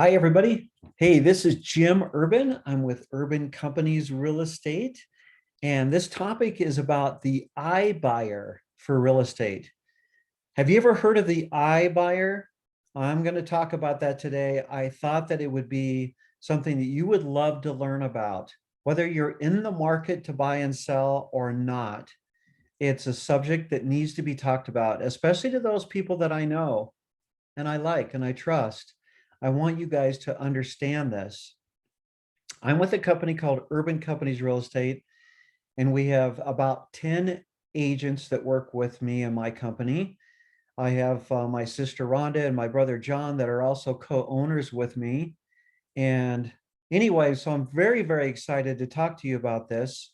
Hi, everybody. Hey, this is Jim Urban. I'm with Urban Companies Real Estate, and this topic is about the iBuyer for real estate. Have you ever heard of the iBuyer? I'm going to talk about that today. I thought that it would be something that you would love to learn about, whether you're in the market to buy and sell or not. It's a subject that needs to be talked about, especially to those people that I know and I like and I trust. I want you guys to understand this. I'm with a company called Urban Companies Real Estate, and we have about 10 agents that work with me and my company. I have my sister Rhonda and my brother John that are also co-owners with me. And anyway, so I'm very, very excited to talk to you about this.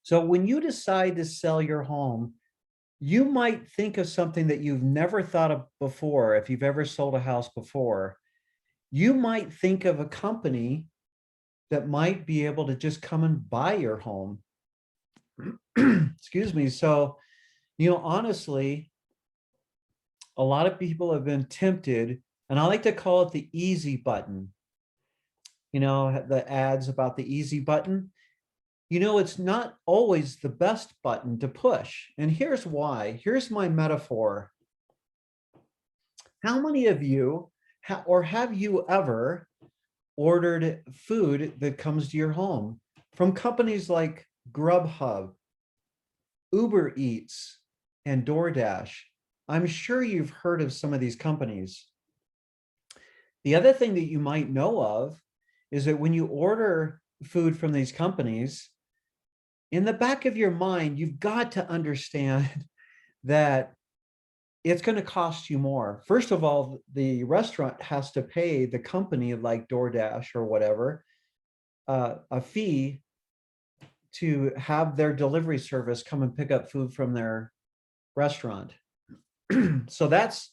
So when you decide to sell your home, you might think of something that you've never thought of before. If you've ever sold a house before, you might think of a company that might be able to just come and buy your home. Excuse me. So, honestly, a lot of people have been tempted, and I like to call it the easy button. The ads about the easy button. It's not always the best button to push. And here's why. Here's my metaphor. How many of you, or have you ever ordered food that comes to your home from companies like Grubhub, Uber Eats, and DoorDash? I'm sure you've heard of some of these companies. The other thing that you might know of is that when you order food from these companies, in the back of your mind, you've got to understand that it's going to cost you more. First of all, the restaurant has to pay the company like DoorDash or whatever a fee to have their delivery service come and pick up food from their restaurant. So that's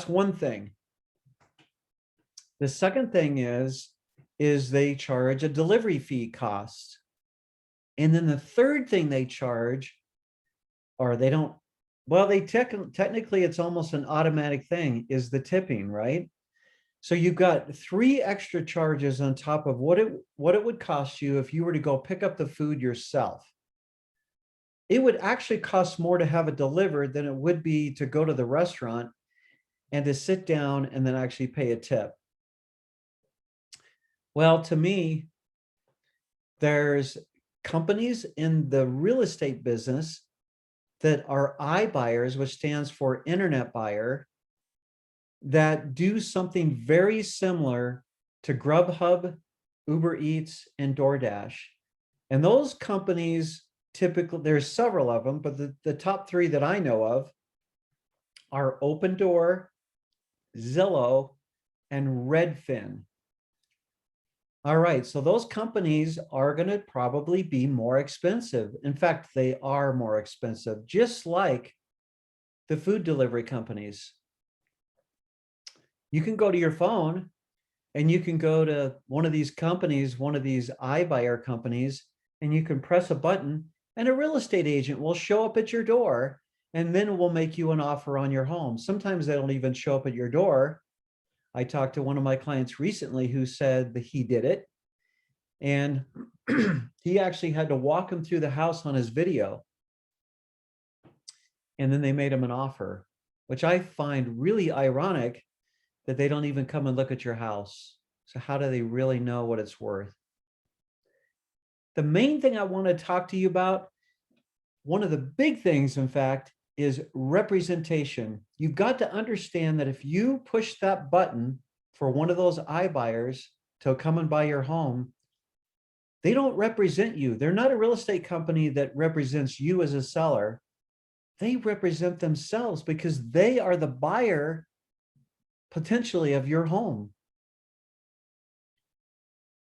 one thing. The second thing is they charge a delivery fee cost. And then the third thing they charge, or they don't, well, technically it's almost an automatic thing, is the tipping, right? So you've got 3 extra charges on top of what it would cost you if you were to go pick up the food yourself. It would actually cost more to have it delivered than it would be to go to the restaurant and to sit down and then actually pay a tip. Well, to me, there's companies in the real estate business that are iBuyers, which stands for internet buyer, that do something very similar to Grubhub, Uber Eats, and DoorDash. And those companies typically, there's several of them, but the top 3 that I know of are Open Door, Zillow, and Redfin. All right, so those companies are going to probably be more expensive. In fact, they are more expensive, just like the food delivery companies. You can go to your phone and you can go to one of these companies, one of these iBuyer companies, and you can press a button and a real estate agent will show up at your door and then will make you an offer on your home. Sometimes they don't even show up at your door. I talked to one of my clients recently who said that he did it, and he actually had to walk him through the house on his video. And then they made him an offer, which I find really ironic that they don't even come and look at your house. So how do they really know what it's worth? The main thing I want to talk to you about, one of the big things, in fact, is representation. You've got to understand that if you push that button for one of those iBuyers to come and buy your home, they don't represent you. They're not a real estate company that represents you as a seller. They represent themselves because they are the buyer potentially of your home.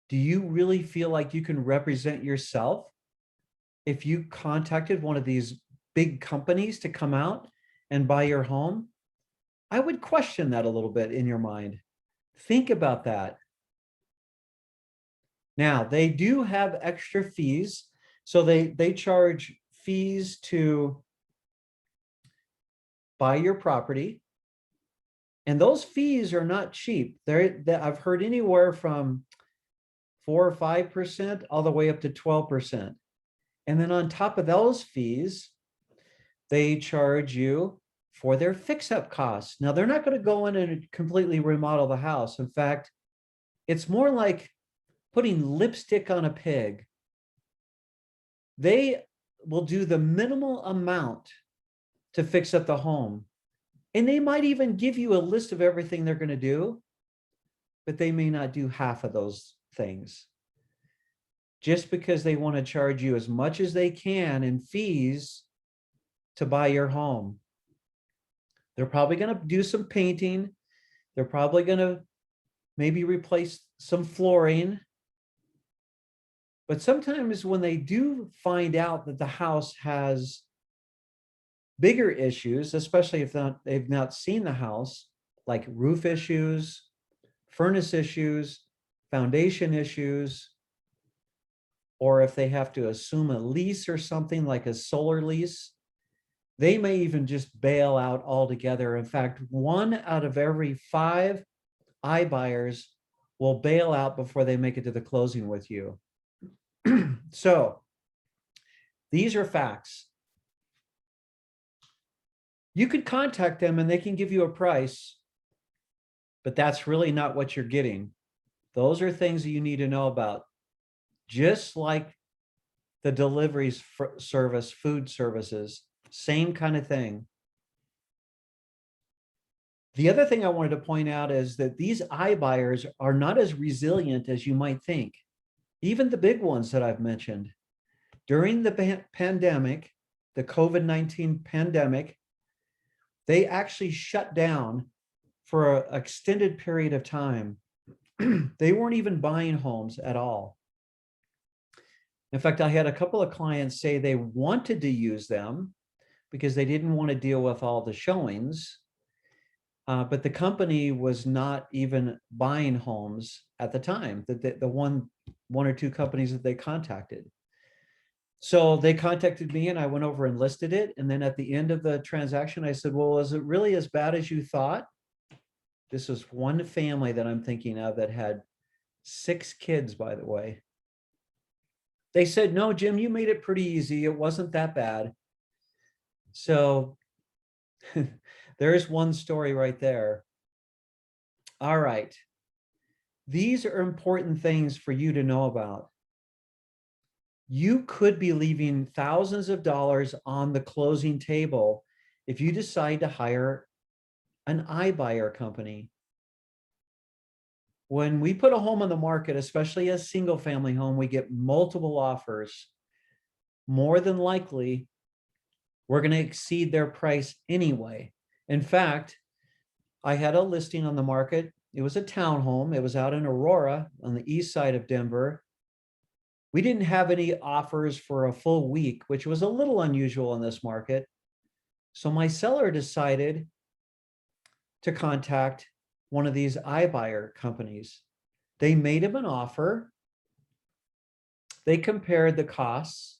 Do you really feel like you can represent yourself if you contacted one of these big companies to come out and buy your home? I would question that a little bit in your mind. Think about that. Now, they do have extra fees. So they charge fees to buy your property. And those fees are not cheap. I've heard anywhere from 4 or 5% all the way up to 12%. And then on top of those fees, they charge you for their fix-up costs. Now, they're not going to go in and completely remodel the house. In fact, it's more like putting lipstick on a pig. They will do the minimal amount to fix up the home. And they might even give you a list of everything they're going to do, but they may not do half of those things. Just because they want to charge you as much as they can in fees to buy your home. They're probably going to do some painting. They're probably going to maybe replace some flooring. But sometimes when they do find out that the house has bigger issues, especially if they've not seen the house, like roof issues, furnace issues, foundation issues, or if they have to assume a lease or something like a solar lease, they may even just bail out altogether. In fact, 1 out of every 5 iBuyers will bail out before they make it to the closing with you. So these are facts. You could contact them and they can give you a price, but that's really not what you're getting. Those are things that you need to know about. Just like the deliveries service, food services, same kind of thing. The other thing I wanted to point out is that these iBuyers are not as resilient as you might think. Even the big ones that I've mentioned. During the pandemic, the COVID-19 pandemic, they actually shut down for an extended period of time. They weren't even buying homes at all. In fact, I had a couple of clients say they wanted to use them because they didn't want to deal with all the showings. But the company was not even buying homes at the time, the one or two companies that they contacted. So they contacted me and I went over and listed it. And then at the end of the transaction, I said, well, is it really as bad as you thought? This was one family that I'm thinking of that had 6 kids, by the way. They said, no, Jim, you made it pretty easy. It wasn't that bad. So there's one story right there. All right. These are important things for you to know about. You could be leaving thousands of dollars on the closing table if you decide to hire an iBuyer company. When we put a home on the market, especially a single family home, we get multiple offers. More than likely, we're going to exceed their price anyway. In fact, I had a listing on the market. It was a townhome. It was out in Aurora on the east side of Denver. We didn't have any offers for a full week, which was a little unusual in this market. So my seller decided to contact one of these iBuyer companies. They made him an offer. They compared the costs.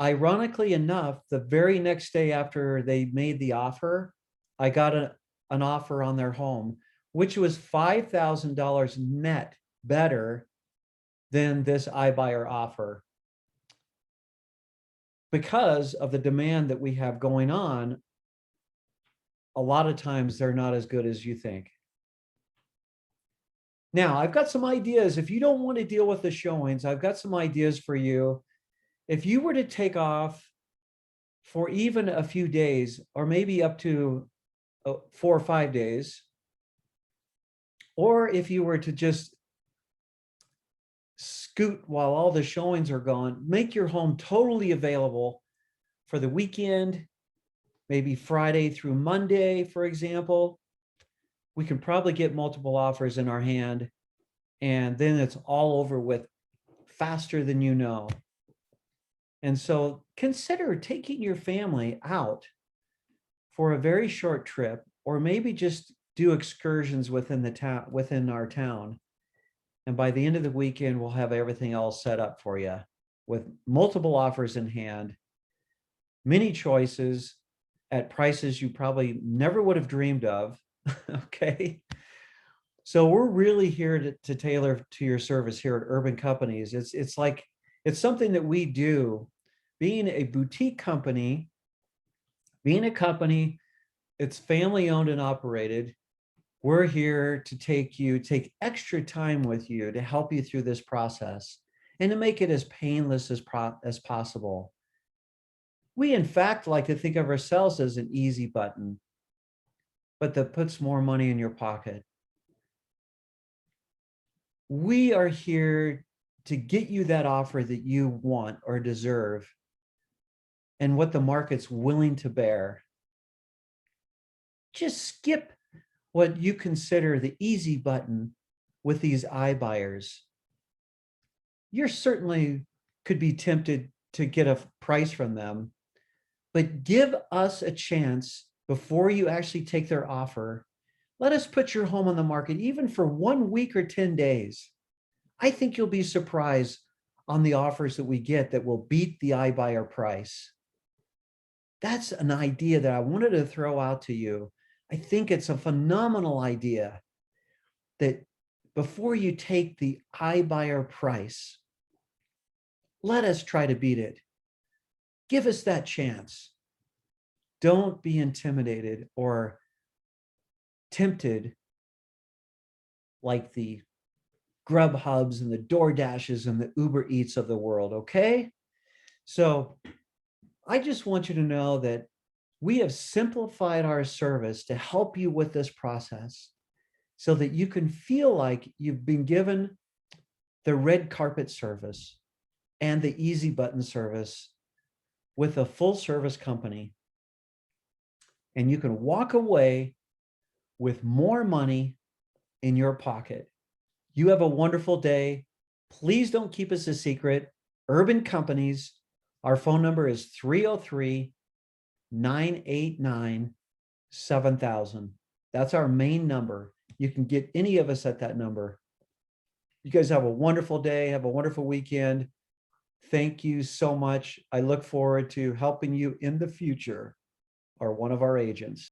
Ironically enough, the very next day after they made the offer, I got an offer on their home, which was $5,000 net better than this iBuyer offer. Because of the demand that we have going on, a lot of times they're not as good as you think. Now, I've got some ideas. If you don't want to deal with the showings, I've got some ideas for you. If you were to take off for even a few days, or maybe up to 4 or 5 days, or if you were to just scoot while all the showings are gone, make your home totally available for the weekend, maybe Friday through Monday, for example, we can probably get multiple offers in our hand, and then it's all over with faster than you know. And so consider taking your family out for a very short trip, or maybe just do excursions within the town, within our town. And by the end of the weekend, we'll have everything all set up for you with multiple offers in hand, many choices, at prices you probably never would have dreamed of. Okay. So we're really here to tailor to your service here at Urban Companies. It's like, it's something that we do. Being a boutique company, being a company, it's family owned and operated. We're here to take extra time with you to help you through this process and to make it as painless as possible. We, in fact, like to think of ourselves as an easy button, but that puts more money in your pocket. We are here to get you that offer that you want or deserve and what the market's willing to bear. Just skip what you consider the easy button with these iBuyers. You're certainly could be tempted to get a price from them, but give us a chance before you actually take their offer. Let us put your home on the market, even for 1 week or 10 days. I think you'll be surprised on the offers that we get that will beat the iBuyer price. That's an idea that I wanted to throw out to you. I think it's a phenomenal idea that before you take the iBuyer price, let us try to beat it. Give us that chance. Don't be intimidated or tempted like the Grubhubs and the DoorDashes and the Uber Eats of the world, okay? So I just want you to know that we have simplified our service to help you with this process so that you can feel like you've been given the red carpet service and the easy button service with a full service company. And you can walk away with more money in your pocket. You have a wonderful day. Please don't keep us a secret. Urban Companies, our phone number is 303-989-7000. That's our main number. You can get any of us at that number. You guys have a wonderful day. Have a wonderful weekend. Thank you so much. I look forward to helping you in the future, or one of our agents.